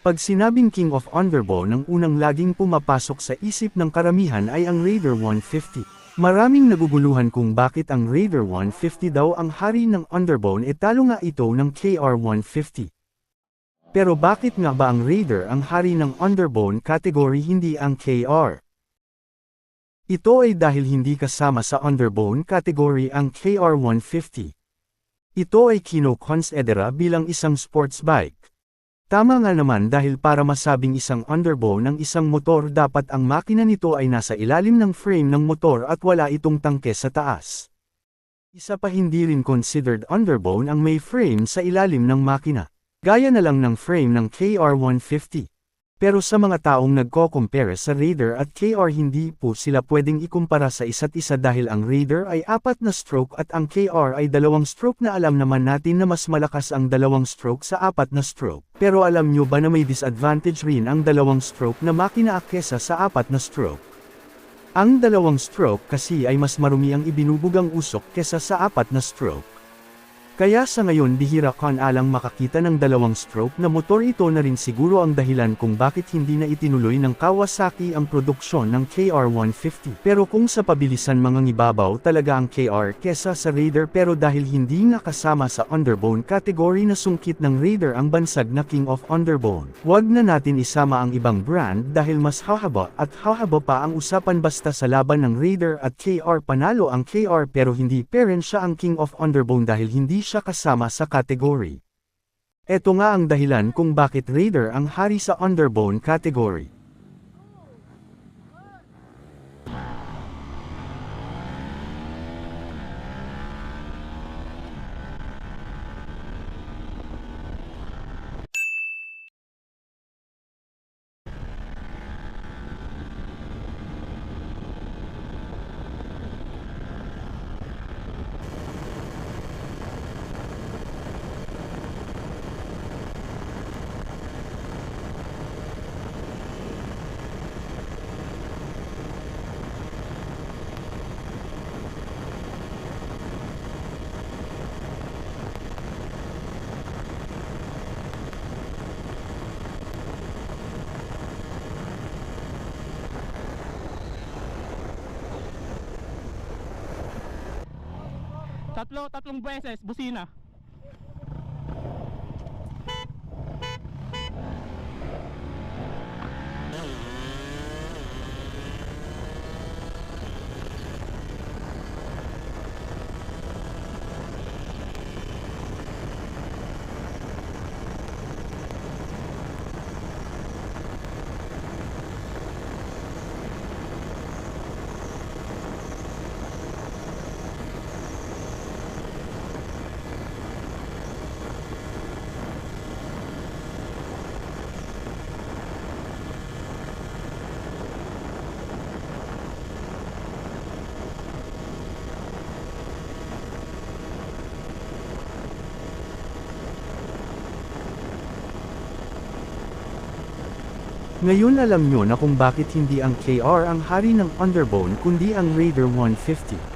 Pag sinabing King of Underbone, ang unang laging pumapasok sa isip ng karamihan ay ang Raider 150. Maraming naguguluhan kung bakit ang Raider 150 daw ang hari ng Underbone talo nga ito ng KR 150. Pero bakit nga ba ang Raider ang hari ng Underbone category hindi ang KR? Ito ay dahil hindi kasama sa Underbone category ang KR 150. Ito ay kino-considera bilang isang sports bike. Tama nga naman dahil para masabing isang underbone ng isang motor dapat ang makina nito ay nasa ilalim ng frame ng motor at wala itong tangke sa taas. Isa pa hindi rin considered underbone ang may frame sa ilalim ng makina. Gaya na lang ng frame ng KR150. Pero sa mga taong nagko-compare sa Raider at KR hindi po sila pwedeng ikumpara sa isa't isa dahil ang Raider ay 4 na stroke at ang KR ay 2 stroke na alam naman natin na mas malakas ang 2 stroke sa 4 na stroke. Pero alam nyo ba na may disadvantage rin ang 2 stroke na makina kesa sa 4 na stroke? Ang 2 stroke kasi ay mas marumi ang ibinubugang usok kesa sa 4 na stroke. Kaya sa ngayon bihira ka alang makakita ng 2 stroke na motor. Ito na rin siguro ang dahilan kung bakit hindi na itinuloy ng Kawasaki ang produksyon ng KR150. Pero kung sa pabilisan mangangibabaw talaga ang KR kesa sa Raider, pero dahil hindi nga kasama sa Underbone category na sungkit ng Raider ang bansag na King of Underbone. Wag na natin isama ang ibang brand dahil mas hahaba pa ang usapan. Basta sa laban ng Raider at KR panalo ang KR pero hindi pa rin siya ang King of Underbone dahil hindi siya kasama sa category. Ito nga ang dahilan kung bakit Raider ang hari sa Underbone category. Tatlong beses, busina. Ngayon alam nyo na kung bakit hindi ang KR ang hari ng Underbone kundi ang Raider 150.